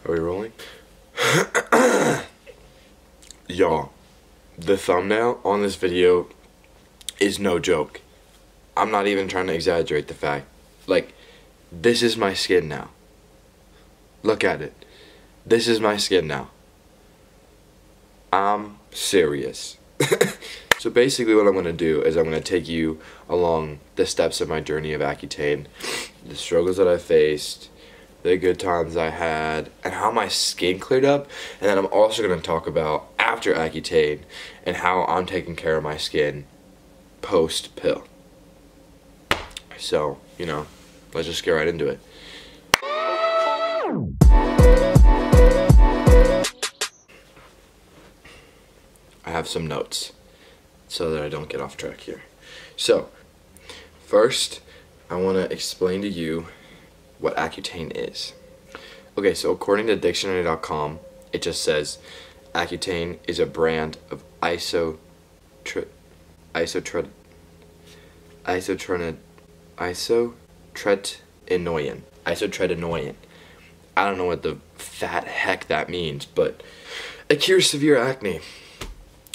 Are we rolling? Y'all, the thumbnail on this video is no joke. I'm not even trying to exaggerate the fact. Like, this is my skin now. Look at it. This is my skin now. I'm serious. So basically what I'm going to do is I'm going to take you along the steps of my journey of Accutane, the struggles that I faced, the good times I had, and how my skin cleared up. And then I'm also going to talk about after Accutane and how I'm taking care of my skin post-pill. So, you know, let's just get right into it. I have some notes so that I don't get off track here. So, first, I want to explain to you what Accutane is. Okay, so according to dictionary.com, it just says Accutane is a brand of isotretinoin. I don't know what the fat heck that means, but it cures severe acne.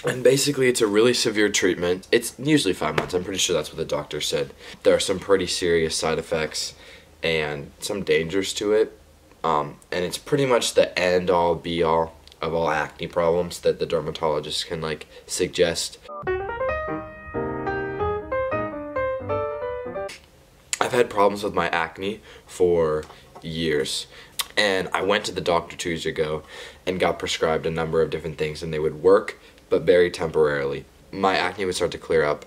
And basically it's a really severe treatment. It's usually 5 months. I'm pretty sure that's what the doctor said. There are some pretty serious side effects and some dangers to it. And it's pretty much the end-all be-all of all acne problems that the dermatologist can like suggest. I've had problems with my acne for years. And I went to the doctor 2 years ago and got prescribed a number of different things, and they would work, but very temporarily. My acne would start to clear up,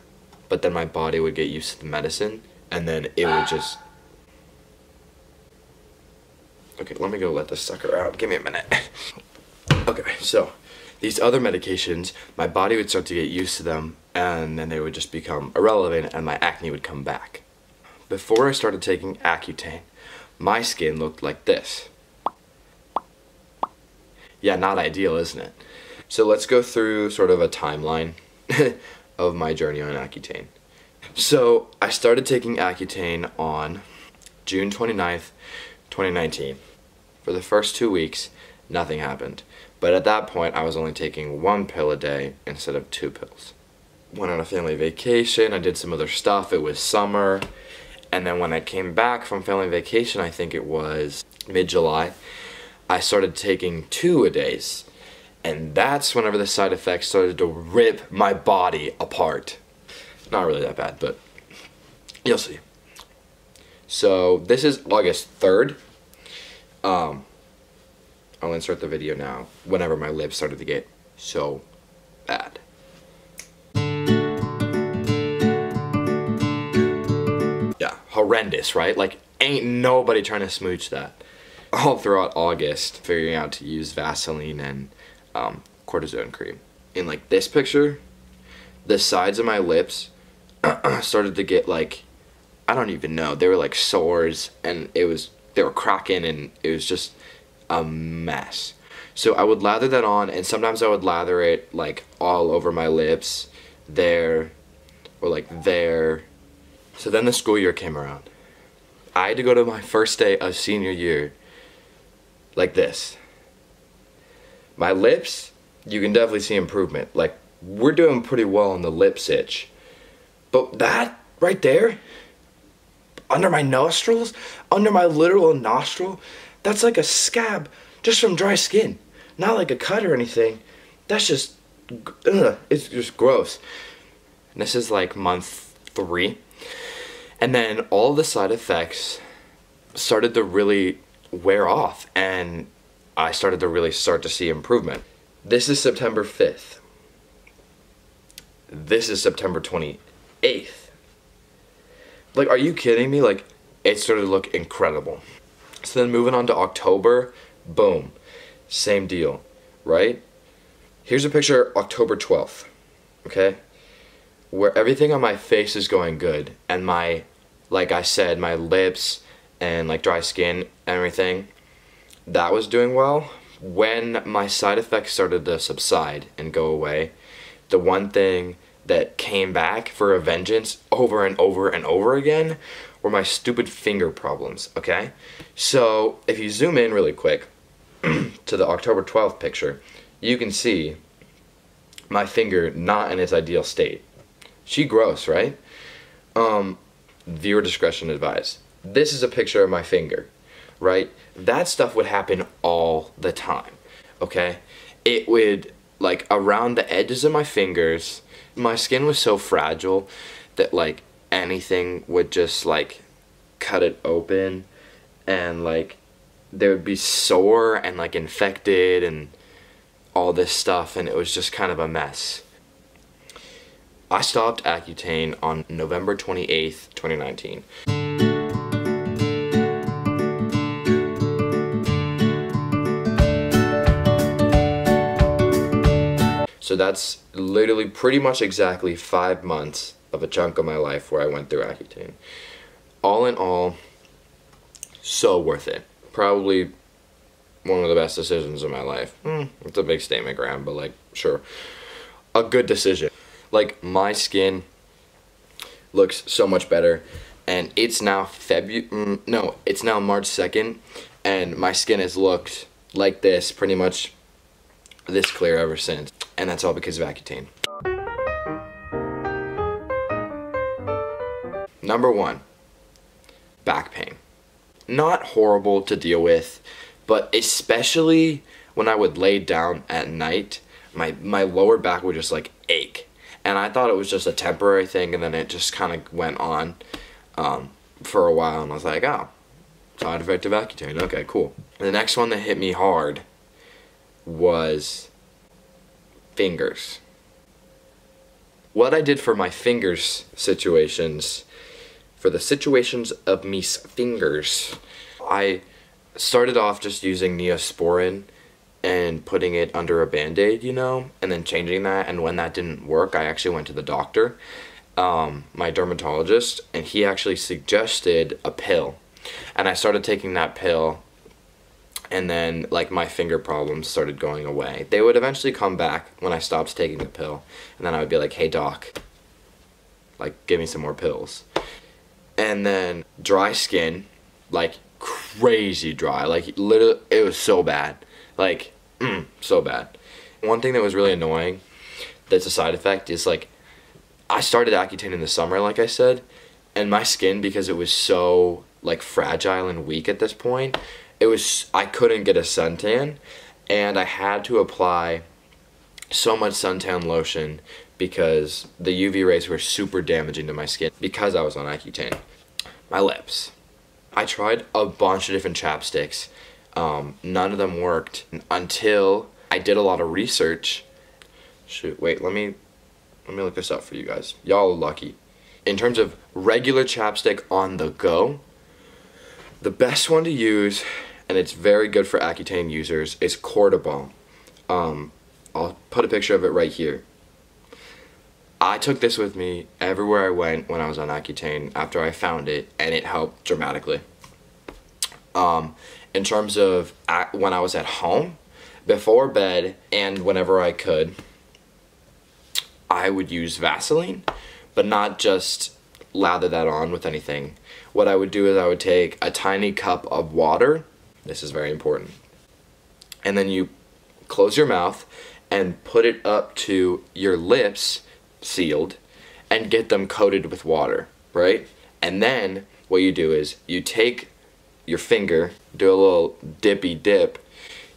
but then my body would get used to the medicine, and then it would just... Okay, let me go let this sucker out. Give me a minute. Okay, so these other medications, my body would start to get used to them, and then they would just become irrelevant, and my acne would come back. Before I started taking Accutane, my skin looked like this. Yeah, not ideal, isn't it? So let's go through sort of a timeline of my journey on Accutane. So I started taking Accutane on June 29th, 2019. For the first 2 weeks, nothing happened. But at that point, I was only taking 1 pill a day instead of 2 pills. Went on a family vacation, I did some other stuff, it was summer. And then when I came back from family vacation, I think it was mid-July, I started taking 2 a days. And that's whenever the side effects started to rip my body apart. Not really that bad, but you'll see. So this is August 3rd. I'll insert the video now whenever my lips started to get so bad. Yeah, horrendous, right? Like, ain't nobody trying to smooch that. All throughout August, figuring out to use Vaseline and cortisone cream. In like this picture, the sides of my lips started to get like, I don't even know, they were like sores, and they were cracking, and it was just a mess. So I would lather that on, and sometimes I would lather it like all over my lips, there, or like there. So then the school year came around. I had to go to my first day of senior year like this. My lips, you can definitely see improvement. Like, we're doing pretty well on the lips itch. But that right there, under my nostrils, under my literal nostril, that's like a scab just from dry skin. Not like a cut or anything. That's just, it's just gross. And this is like month 3. And then all the side effects started to really wear off, and I started to really start to see improvement. This is September 5th. This is September 28th. Like, are you kidding me? Like, it started to look incredible. So then moving on to October, boom, same deal, right? Here's a picture October 12th, okay? Where everything on my face is going good, and my, like I said, my lips and like dry skin and everything, that was doing well. When my side effects started to subside and go away, the one thing that came back for a vengeance over and over and over again were my stupid finger problems, okay? So if you zoom in really quick, to the October 12th picture, you can see my finger not in its ideal state. She gross, right? Viewer discretion advised. This is a picture of my finger, right? That stuff would happen all the time, okay? It would, like, around the edges of my fingers, my skin was so fragile that, like, anything would just, like, cut it open, and, like, they would be sore and, like, infected and all this stuff, and it was just kind of a mess. I stopped Accutane on November 28th, 2019. So that's literally pretty much exactly 5 months of a chunk of my life where I went through Accutane. All in all, so worth it. Probably one of the best decisions of my life. It's a big statement, Graham, but, like, sure. A good decision. Like, my skin looks so much better, and it's now it's now March 2nd, and my skin has looked like this, pretty much this clear ever since, and that's all because of Accutane. Number 1, back pain. Not horrible to deal with, but especially when I would lay down at night, my lower back would just, like, ache. And I thought it was just a temporary thing, and then it just kind of went on for a while, and I was like, oh, side effect of Accutane, okay, cool. And the next one that hit me hard was fingers. What I did for my fingers situations, for the situations of me's fingers, I started off just using Neosporin and putting it under a band-aid, you know, and then changing that, and when that didn't work, I actually went to the doctor, my dermatologist, and he actually suggested a pill, and I started taking that pill, and then, like, my finger problems started going away. They would eventually come back when I stopped taking the pill, and then I would be like, hey doc, like, give me some more pills. And then dry skin, like, crazy dry, like, literally, it was so bad. Like, so bad. One thing that was really annoying that's a side effect is, like, I started Accutane in the summer, like I said, and my skin, because it was so, like, fragile and weak at this point, I couldn't get a suntan, and I had to apply so much suntan lotion because the UV rays were super damaging to my skin because I was on Accutane. My lips. I tried a bunch of different chapsticks. None of them worked until I did a lot of research. Shoot, wait, let me look this up for you guys. Y'all are lucky. In terms of regular chapstick on the go, the best one to use, and it's very good for Accutane users, is Cortibon. I'll put a picture of it right here. I took this with me everywhere I went when I was on Accutane after I found it, and it helped dramatically. In terms of when I was at home, before bed, and whenever I could, I would use Vaseline, but not just lather that on with anything. What I would do is I would take a tiny cup of water, this is very important, and then you close your mouth and put it up to your lips, sealed, and get them coated with water, right? And then what you do is you take your finger, do a little dippy dip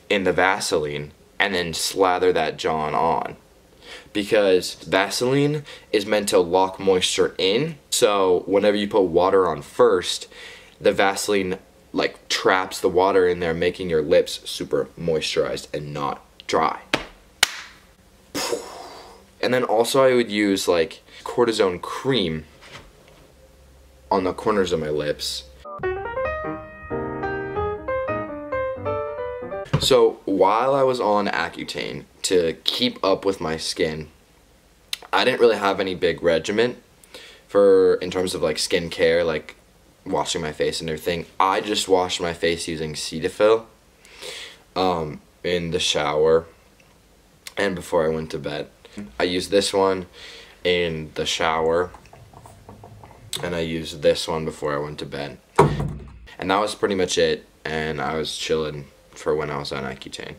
in the Vaseline, and then slather that John on. Because Vaseline is meant to lock moisture in, so whenever you put water on first, the Vaseline, like, traps the water in there, making your lips super moisturized and not dry. And then also I would use, like, cortisone cream on the corners of my lips. So while I was on Accutane, to keep up with my skin, I didn't really have any big regimen in terms of, like, skincare, like washing my face and everything. I just washed my face using Cetaphil in the shower and before I went to bed. I used this one in the shower, and I used this one before I went to bed. And that was pretty much it, and I was chilling for when I was on Accutane.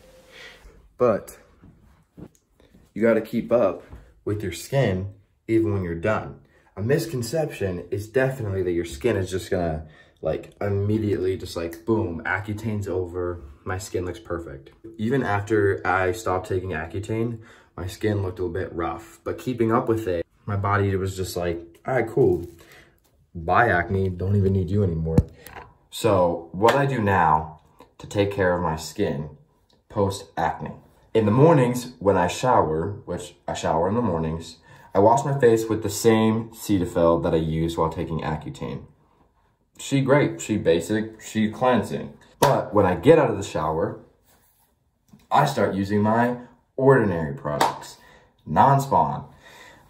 But you got to keep up with your skin even when you're done. A misconception is definitely that your skin is just gonna like immediately just like boom, Accutane's over, my skin looks perfect. Even after I stopped taking Accutane, my skin looked a little bit rough, but keeping up with it, my body was just like, all right, cool. Bye acne, don't even need you anymore. So what I do now to take care of my skin post acne. In the mornings when I shower, which I shower in the mornings, I wash my face with the same Cetaphil that I used while taking Accutane. She great, she basic, she cleansing. But when I get out of the shower, I start using my ordinary products, non-spawn.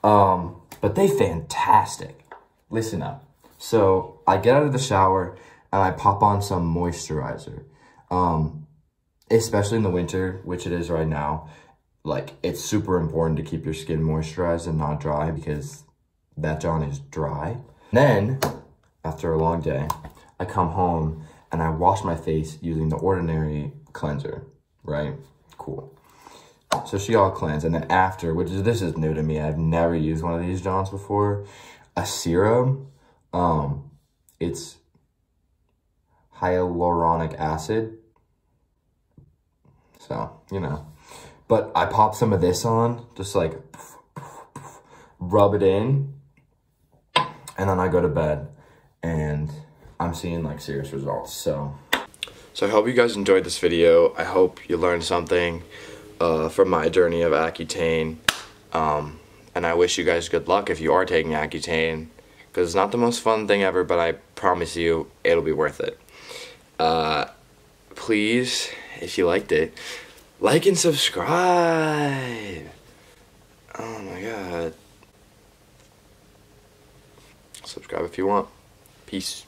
But they fantastic. Listen up. So I get out of the shower and I pop on some moisturizer. Especially in the winter, which it is right now, like it's super important to keep your skin moisturized and not dry because that John is dry. Then, after a long day, I come home and I wash my face using the ordinary cleanser, right? Cool. So she all cleansed, and then after, this is new to me, I've never used one of these Johns before, a serum. It's hyaluronic acid. So, you know, but I pop some of this on, just like rub it in, and then I go to bed, and I'm seeing like serious results. So I hope you guys enjoyed this video. I hope you learned something from my journey of Accutane, and I wish you guys good luck if you are taking Accutane, because it's not the most fun thing ever, but I promise you it'll be worth it. Please, if you liked it, like and subscribe. Oh my god. Subscribe if you want. Peace.